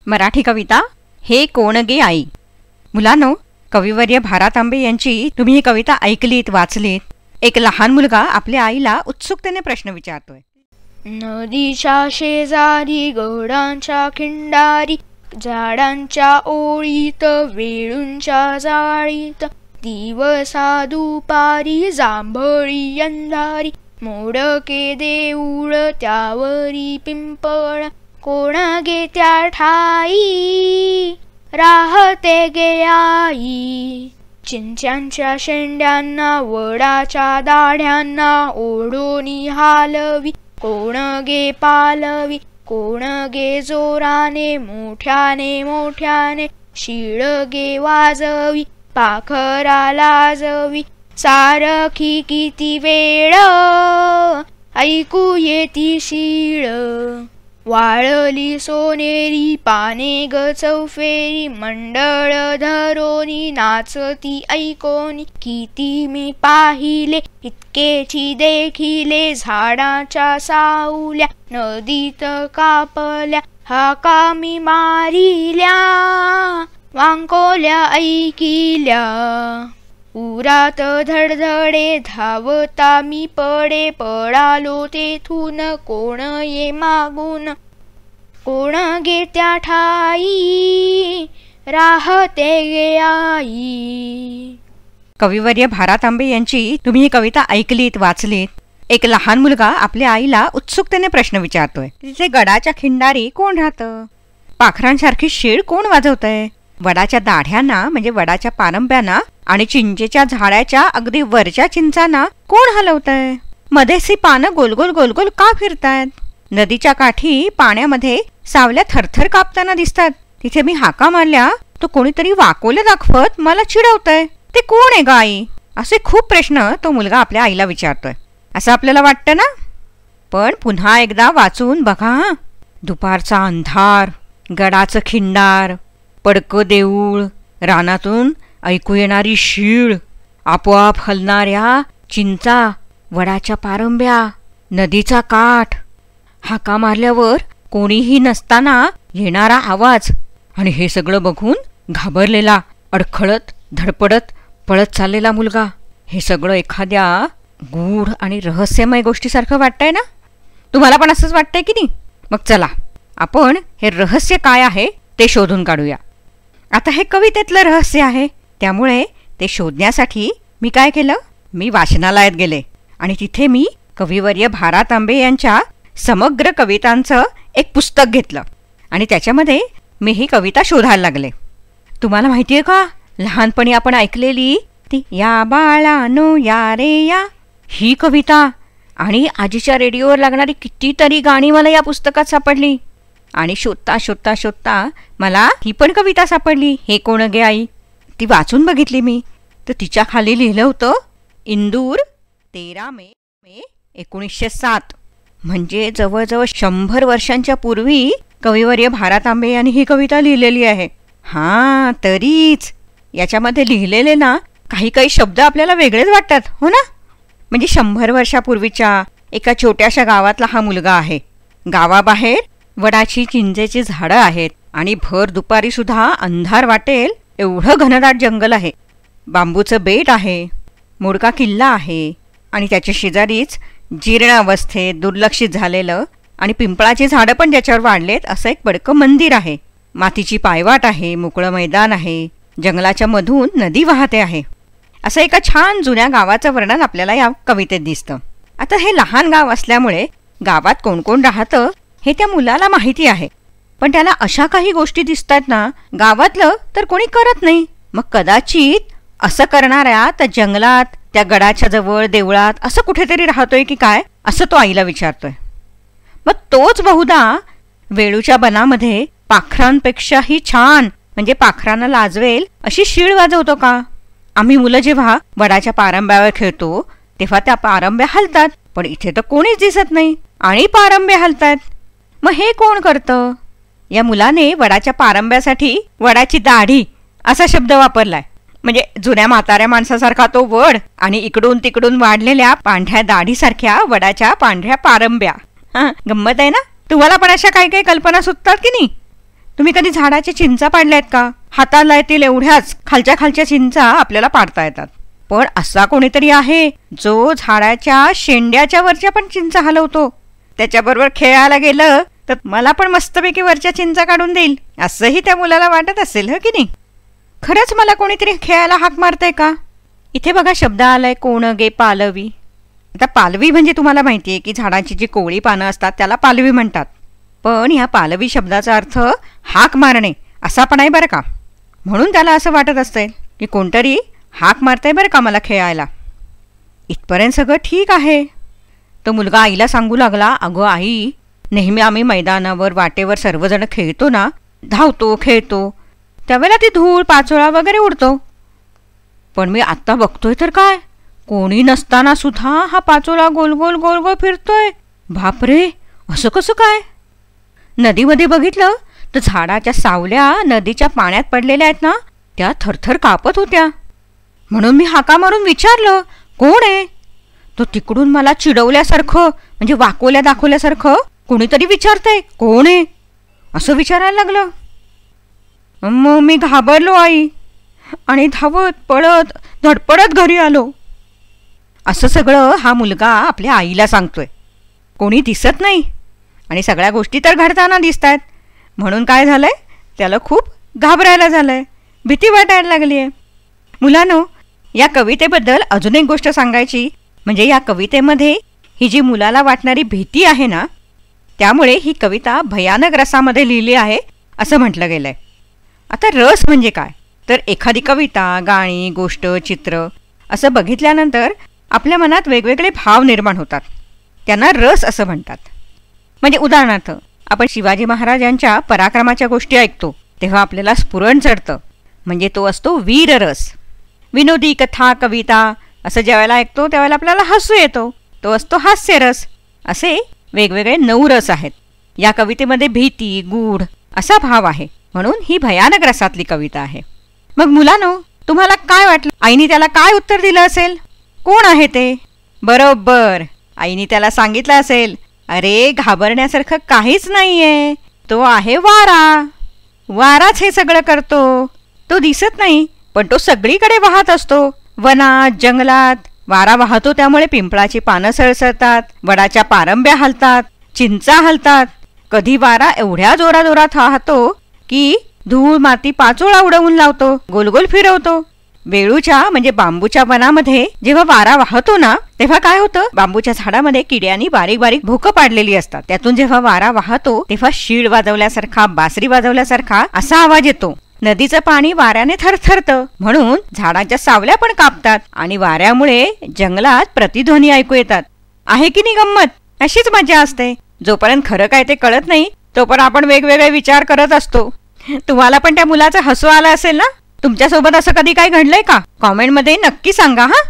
मराठी कविता हे कोण गे आई. मुलांनो, कविवर्य भा. तांबे यांची तुम्ही ही कविता ऐकलीत, वाचलीत. एक लहान मुलगा आपल्या आईला उत्सुकतेने प्रश्न विचारतोय. नदीच्या शेजारी गडांच्या खिंडारी, झाडांच्या ओळीत वेळूंच्या जाळीत, दिवसा दुपारी जांभळी अंधारी, मोडके देऊळ त्यावरी पिंपळ, कोण गे त्या ठाई राहते गे आई. चिंच्यांच्या शेंड्यांना वडाच्या दाढ्यांना ओढोनी हालवी, कोण गे पालवी, कोण गे जोराने मोठ्याने मोठ्याने, शिळ गे वाजवी पाखरा लाजवी, सारखी किती वेळ ऐकू येती शिळ. वाळली सोनेरी पाने ग चौफेरी, मंडळ धरोनी नाचती ऐकोनी, किती मी पाहिले इतकेची देखिले, झाडाच्या सावल्या नदीत कापल्या, हाका मी मारिल्या वांकोल्या ऐकिल्या. उरात धडधडे धावता मी पडे, पडालो तेथून कोण ये मागून, कोण गे त्या ठाई राहते गे आई. कविवर्य भा. तांबे यांची तुम्ही ही कविता ऐकलीत, वाचलीत. एक लहान मुलगा आपल्या आईला उत्सुकतेने प्रश्न विचारतोय. तिथे गडाच्या खिंडारी कोण राहतं? पाखरांसारखी शिळ कोण वाजवतंय? वडाच्या दाढ्यांना म्हणजे वडाच्या पारंब्यांना आणि चिंचेच्या झाडाच्या अगदी वरच्या चिंचांना कोण हलवतंय? मध्येसी पानं गोलगोल गोलगोल का फिरतायत? नदीच्या काठी पाण्यामध्ये सावल्या थरथर कापताना दिसतात. तिथे मी हाका मारल्या तो कोणीतरी वाकोले दाखवत मला चिडवतंय. ते कोण आहे ग आई? असे खूप प्रश्न तो मुलगा आपल्या आईला विचारतोय. असं आपल्याला वाटतं ना? पण पुन्हा एकदा वाचून बघा. दुपारचा अंधार, गडाचं खिंडार, पडकं देऊळ, रानातून ऐकू येणारी शीळ, आपोआप हलणाऱ्या चिंचा, वडाच्या पारंब्या, नदीचा काठ, हाका मारल्यावर कोणीही नसताना येणारा आवाज, आणि हे सगळं बघून घाबरलेला, अडखळत धडपडत पळत चाललेला मुलगा. हे सगळं एखाद्या गूढ आणि रहस्यमय गोष्टीसारखं वाटतंय ना? तुम्हाला पण असंच वाटतंय की नाही? मग चला आपण हे रहस्य काय आहे ते शोधून काढूया. आता हे कवितेतलं रहस्य आहे, त्यामुळे ते शोधण्यासाठी मी काय केलं? मी वाचनालयात गेले आणि तिथे मी कविवर्य भा. तांबे यांच्या समग्र कवितांचं एक पुस्तक घेतलं आणि त्याच्यामध्ये मी ही कविता शोधायला लागले. तुम्हाला माहिती आहे का, लहानपणी आपण ऐकलेली ती या बाळानो या रे या ही कविता आणि आजीच्या रेडिओवर लागणारी कितीतरी गाणी मला या पुस्तकात सापडली. आणि शोधता शोधता शोधता मला ही पण कविता सापडली, हे कोण गे आई. ती वाचून बघितली मी, तर तिच्या खाली लिहिलं होतं इंदूर 13 मे 1907. म्हणजे जवळजवळ 100 वर्षांच्या पूर्वी कविवर्य भा. तांबे यांनी ही कविता लिहिलेली आहे. हां, तरीच याच्यामध्ये लिहिलेले ना काही काही शब्द आपल्याला वेगळेच वाटतात, हो ना? म्हणजे 100 वर्षापूर्वीच्या एका छोट्याशा गावातला हा मुलगा आहे. गावाबाहेर वडाची चिंचेची झाडं आहेत आणि भर दुपारी सुद्धा अंधार वाटेल एवढं घनदाट जंगल आहे. बांबूचं बेट आहे, मोडका किल्ला आहे आणि त्याच्या शेजारीच जीर्ण अवस्थेत दुर्लक्षित झालेलं आणि पिंपळाची झाडं पण ज्याच्यावर वाढलेत असं एक बडकं मंदिर आहे. मातीची पायवाट आहे, मोकळं मैदान आहे, जंगलाच्या मधून नदी वाहते आहे. असं एका छान जुन्या गावाचं वर्णन आपल्याला या कवितेत दिसतं. आता हे लहान गाव असल्यामुळे गावात कोण कोण राहतं हे त्या मुलाला माहिती आहे, पण त्याला अशा काही गोष्टी दिसतात ना गावातलं तर कोणी करत नाही. मग कदाचित असं करणाऱ्या त्या जंगलात, त्या गडाच्या जवळ, देवळात असं कुठेतरी राहतोय की काय, असं तो आईला विचारतोय. मग तोच बहुधा वेळूच्या बनामध्ये पाखरांपेक्षाही छान म्हणजे पाखरांना लाजवेल अशी शीळ वाजवतो का? आम्ही मुलं जेव्हा वडाच्या पारंब्यावर खेळतो तेव्हा त्या पारंब्या हलतात, पण इथे तर कोणीच दिसत नाही आणि पारंब्या हलतात. मग हे कोण करतं? या मुलाने वडाच्या पारंब्यासाठी वडाची दाढी असा शब्द वापरलाय. म्हणजे जुन्या म्हाताऱ्या माणसासारखा तो वड आणि इकडून तिकडून वाढलेल्या पांढऱ्या दाढीसारख्या वडाच्या पांढऱ्या पारंब्या. गंमत आहे ना? तुम्हाला पण अशा काही काही कल्पना सुचतात की नाही? तुम्ही कधी झाडाच्या चिंचा पाडल्यात का? हाताला येतील एवढ्याच खालच्या खालच्या चिंचा आपल्याला पाडता येतात. पण असा कोणीतरी आहे जो झाडाच्या शेंड्याच्या वरच्या पण चिंचा हलवतो. त्याच्याबरोबर खेळायला गेलं तर मला पण मस्तपैकी वरच्या चिंचा काढून देईल, असंही त्या मुलाला वाटत असेल, हो की नाही? खरंच मला कोणीतरी खेळायला हाक मारतंय का? इथे बघा शब्द आलाय कोणगे पालवी. आता पालवी म्हणजे तुम्हाला माहिती आहे की झाडाची जी कोवळी पानं असतात त्याला पालवी म्हणतात. पण ह्या पालवी शब्दाचा अर्थ हाक मारणे असा पण आहे बरं का. म्हणून त्याला असं वाटत असेल की कोणतरी हाक मारतंय बरं का मला खेळायला. इथपर्यंत सगळं ठीक आहे. तो मुलगा आईला सांगू लागला, अगं आई, नेहमी आम्ही मैदानावर वाटेवर सर्वजण खेळतो ना, धावतो खेळतो, त्यावेळेला ती धूळ पाचोळा वगैरे उडतो. पण मी आत्ता बघतोय तर काय, कोणी नसताना सुद्धा हा पाचोळा गोल गोल गोल गोल फिरतोय. बापरे, असं कसं काय? नदीमध्ये बघितलं तर झाडाच्या सावल्या नदीच्या पाण्यात पडलेल्या आहेत ना, त्या थरथर कापत होत्या. म्हणून मी हाका मारून विचारलं, कोण आहे? तो तिकडून मला चिडवल्यासारखं म्हणजे वाकोल्या दाखवल्यासारखं कोणीतरी विचारतंय, कोण आहे असं विचारायला लागलं. मग मी घाबरलो आई आणि धावत पळत धडपडत घरी आलो. असं सगळं हा मुलगा आपल्या आईला सांगतोय. कोणी दिसत नाही आणि सगळ्या गोष्टी तर घडताना दिसत आहेत. म्हणून काय झालंय, त्याला खूप घाबरायला झालंय, भीती वाटायला लागली आहे. मुलांनो, या कवितेबद्दल अजून एक गोष्ट सांगायची म्हणजे या कवितेमध्ये ही जी मुलाला वाटणारी भीती आहे ना, त्यामुळे ही कविता भयानक रसामध्ये लिहिली आहे असं म्हटलं गेलंय. आता रस म्हणजे काय, तर एखादी कविता, गाणी, गोष्ट, चित्र असं बघितल्यानंतर आपल्या मनात वेगवेगळे भाव निर्माण होतात. त्यांना रस असं म्हणतात. म्हणजे उदाहरणार्थ आपण शिवाजी महाराजांच्या पराक्रमाच्या गोष्टी ऐकतो तेव्हा आपल्याला स्फुरण चढतं, म्हणजे तो असतो वीररस. विनोदी कथा, कविता असं ज्यावेळेला ऐकतो त्यावेळेला आपल्याला हसू येतो, तो असतो हास्यरस. असे वेगवेगळे 9 रस आहेत. या कवितेमध्ये भीती, गूढ असा भाव आहे, म्हणून ही भयानक रसातली कविता आहे. मग मुलांनो, तुम्हाला काय वाटलं? आईने त्याला काय उत्तर दिलं असेल? कोण आहे ते? बरोबर, आईने त्याला सांगितलं असेल, अरे घाबरण्यासारखं काहीच नाहीये, तो आहे वारा. वाराच हे सगळं करतो. तो दिसत नाही पण तो सगळीकडे वाहत असतो. वनात, जंगलात वारा वाहतो त्यामुळे पिंपळाची पानं सळसळतात, वडाच्या पारंब्या हलतात, चिंचा हलतात. कधी वारा एवढ्या जोराजोरात वाहतो की धूळ माती पाचोळा उडवून लावतो, गोलगोल फिरवतो. वेळूच्या म्हणजे बांबूच्या वनामध्ये जेव्हा वारा वाहतो ना, तेव्हा काय होतं, बांबूच्या झाडामध्ये किड्यांनी बारीक बारीक भोकं पाडलेली असतात. त्यातून जेव्हा वारा वाहतो तेव्हा शीळ वाजवल्यासारखा, बासरी वाजवल्यासारखा असा आवाज येतो. नदीचं पाणी वाऱ्याने थरथरतं, म्हणून झाडाच्या सावल्या पण कापतात आणि वाऱ्यामुळे जंगलात प्रतिध्वनी ऐकू येतात. आहे की नाही गंमत? अशीच मजा असते. जोपर्यंत खरं काय ते कळत नाही तोपर्यंत आपण वेगवेगळे विचार करत असतो. तुम्हाला पण त्या मुलाचं हसू आलं असेल ना? तुमच्यासोबत असं कधी काय घडलंय का? कॉमेंटमध्ये नक्की सांगा हा.